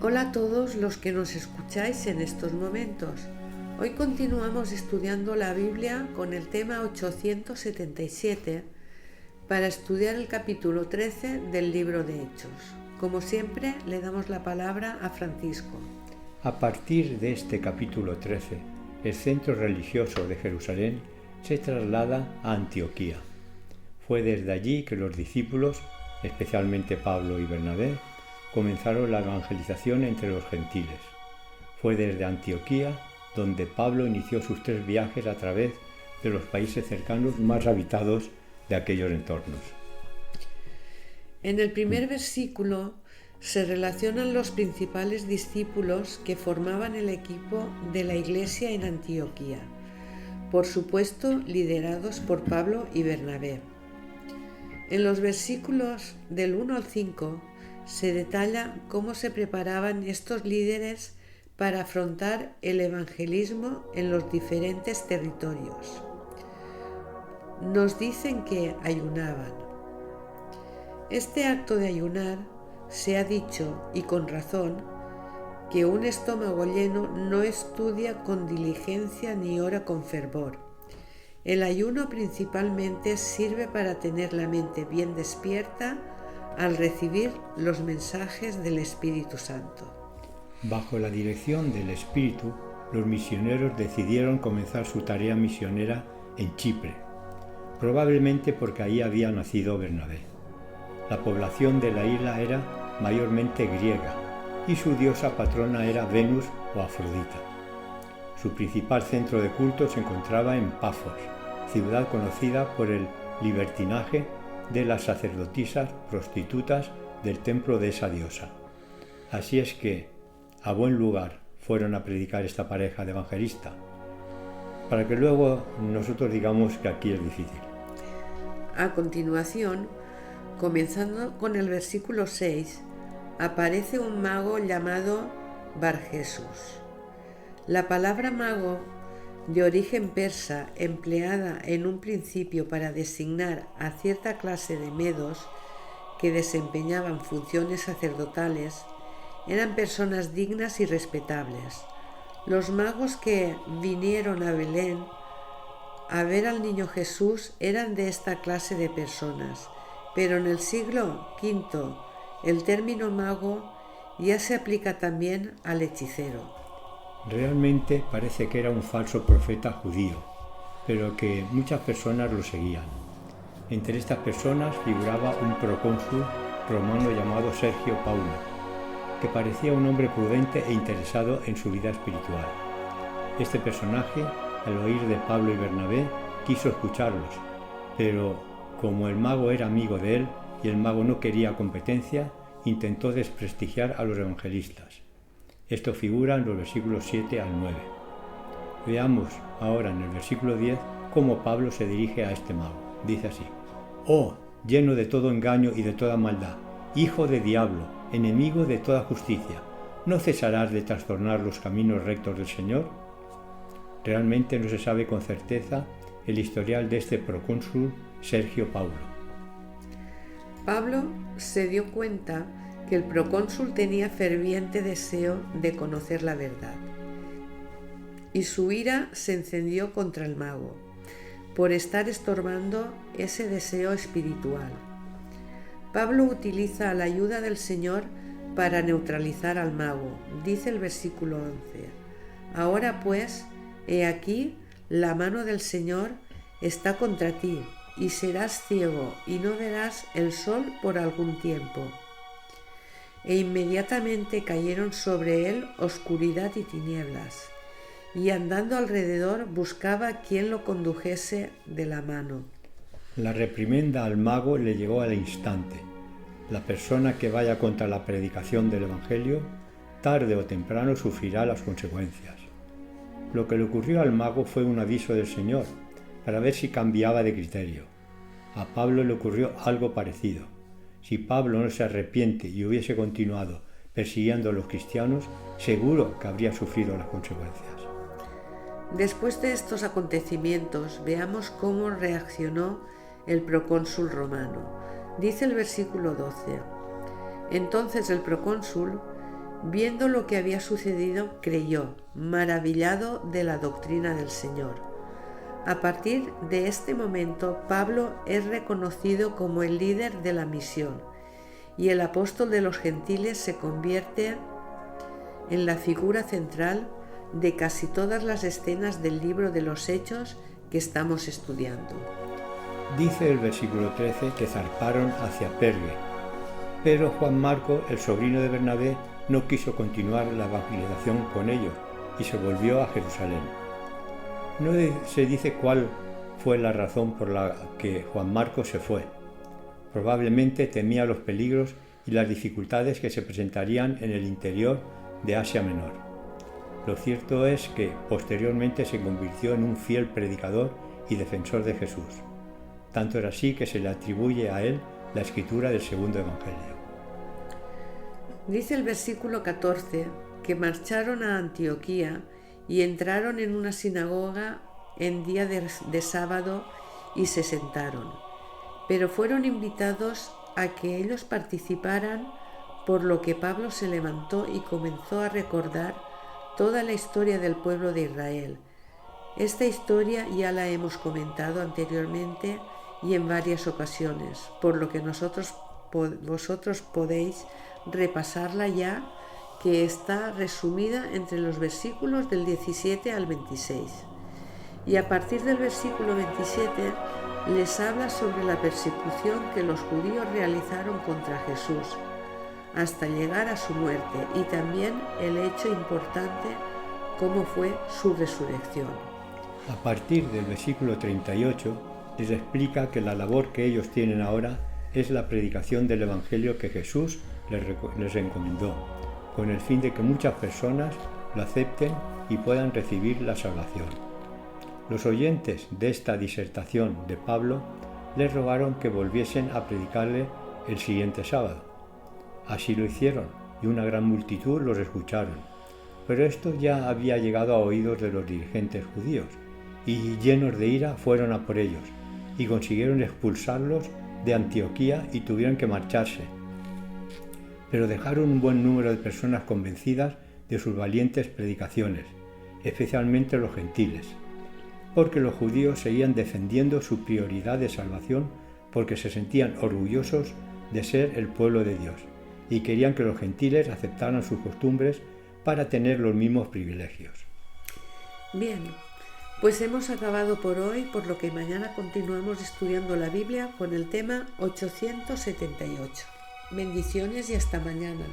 Hola a todos los que nos escucháis en estos momentos. Hoy continuamos estudiando la Biblia con el tema 877 para estudiar el capítulo 13 del libro de Hechos. Como siempre, le damos la palabra a Francisco. A partir de este capítulo 13, el centro religioso de Jerusalén se traslada a Antioquía. Fue desde allí que los discípulos, especialmente Pablo y Bernabé, comenzaron la evangelización entre los gentiles. Fue desde Antioquía donde Pablo inició sus 3 viajes a través de los países cercanos más habitados de aquellos entornos. En el primer versículo se relacionan los principales discípulos que formaban el equipo de la iglesia en Antioquía, por supuesto liderados por Pablo y Bernabé. En los versículos del 1 al 5 se detalla cómo se preparaban estos líderes para afrontar el evangelismo en los diferentes territorios. Nos dicen que ayunaban. Este acto de ayunar se ha dicho, y con razón, que un estómago lleno no estudia con diligencia ni ora con fervor. El ayuno principalmente sirve para tener la mente bien despierta al recibir los mensajes del Espíritu Santo. Bajo la dirección del Espíritu, los misioneros decidieron comenzar su tarea misionera en Chipre, probablemente porque ahí había nacido Bernabé. La población de la isla era mayormente griega y su diosa patrona era Venus o Afrodita. Su principal centro de culto se encontraba en Pafos, ciudad conocida por el libertinaje de las sacerdotisas prostitutas del templo de esa diosa. Así es que a buen lugar fueron a predicar esta pareja de evangelistas, para que luego nosotros digamos que aquí es difícil. A continuación, comenzando con el versículo 6, aparece un mago llamado Barjesús. La palabra mago, de origen persa, empleada en un principio para designar a cierta clase de medos que desempeñaban funciones sacerdotales, eran personas dignas y respetables. Los magos que vinieron a Belén a ver al niño Jesús eran de esta clase de personas, pero en el siglo V el término mago ya se aplica también al hechicero. Realmente parece que era un falso profeta judío, pero que muchas personas lo seguían. Entre estas personas figuraba un procónsul romano llamado Sergio Paulo, que parecía un hombre prudente e interesado en su vida espiritual. Este personaje, al oír de Pablo y Bernabé, quiso escucharlos, pero como el mago era amigo de él y el mago no quería competencia, intentó desprestigiar a los evangelistas. Esto figura en los versículos 7 al 9. Veamos ahora en el versículo 10 cómo Pablo se dirige a este mago. Dice así: «Oh, lleno de todo engaño y de toda maldad, hijo de diablo, enemigo de toda justicia, ¿no cesarás de trastornar los caminos rectos del Señor?». Realmente no se sabe con certeza el historial de este procónsul Sergio Paulo. Pablo se dio cuenta que el procónsul tenía ferviente deseo de conocer la verdad, y su ira se encendió contra el mago por estar estorbando ese deseo espiritual. Pablo utiliza la ayuda del Señor para neutralizar al mago. Dice el versículo 11: «Ahora pues, he aquí, la mano del Señor está contra ti, y serás ciego, y no verás el sol por algún tiempo». E inmediatamente cayeron sobre él oscuridad y tinieblas, y andando alrededor buscaba quien lo condujese de la mano. La reprimenda al mago le llegó al instante. La persona que vaya contra la predicación del Evangelio, tarde o temprano sufrirá las consecuencias. Lo que le ocurrió al mago fue un aviso del Señor, para ver si cambiaba de criterio. A Pablo le ocurrió algo parecido. Si Pablo no se arrepiente y hubiese continuado persiguiendo a los cristianos, seguro que habría sufrido las consecuencias. Después de estos acontecimientos, veamos cómo reaccionó el procónsul romano. Dice el versículo 12: «Entonces el procónsul Viendo lo que había sucedido, creyó, maravillado de la doctrina del Señor. A partir de este momento, Pablo es reconocido como el líder de la misión y el apóstol de los gentiles se convierte en la figura central de casi todas las escenas del libro de los Hechos que estamos estudiando. Dice el versículo 13 que zarparon hacia Pergue, pero Juan Marco, el sobrino de Bernabé, no quiso continuar la evangelización con ellos y se volvió a Jerusalén. No se dice cuál fue la razón por la que Juan Marco se fue. Probablemente temía los peligros y las dificultades que se presentarían en el interior de Asia Menor. Lo cierto es que posteriormente se convirtió en un fiel predicador y defensor de Jesús. Tanto era así que se le atribuye a él la escritura del segundo evangelio. Dice el versículo 14 que marcharon a Antioquía y entraron en una sinagoga en día de sábado y se sentaron, pero fueron invitados a que ellos participaran, por lo que Pablo se levantó y comenzó a recordar toda la historia del pueblo de Israel. Esta historia ya la hemos comentado anteriormente y en varias ocasiones, por lo que vosotros podéis repasarla ya, que está resumida entre los versículos del 17 al 26. Y a partir del versículo 27 les habla sobre la persecución que los judíos realizaron contra Jesús hasta llegar a su muerte, y también el hecho importante cómo fue su resurrección. A partir del versículo 38 les explica que la labor que ellos tienen ahora es la predicación del evangelio que Jesús les encomendó, con el fin de que muchas personas lo acepten y puedan recibir la salvación. Los oyentes de esta disertación de Pablo les rogaron que volviesen a predicarle el siguiente sábado. Así lo hicieron, y una gran multitud los escucharon. Pero esto ya había llegado a oídos de los dirigentes judíos, y llenos de ira fueron a por ellos, y consiguieron expulsarlos de Antioquía y tuvieron que marcharse. Pero dejaron un buen número de personas convencidas de sus valientes predicaciones, especialmente los gentiles, porque los judíos seguían defendiendo su prioridad de salvación porque se sentían orgullosos de ser el pueblo de Dios y querían que los gentiles aceptaran sus costumbres para tener los mismos privilegios. Bien, pues hemos acabado por hoy, por lo que mañana continuamos estudiando la Biblia con el tema 878. Bendiciones y hasta mañana.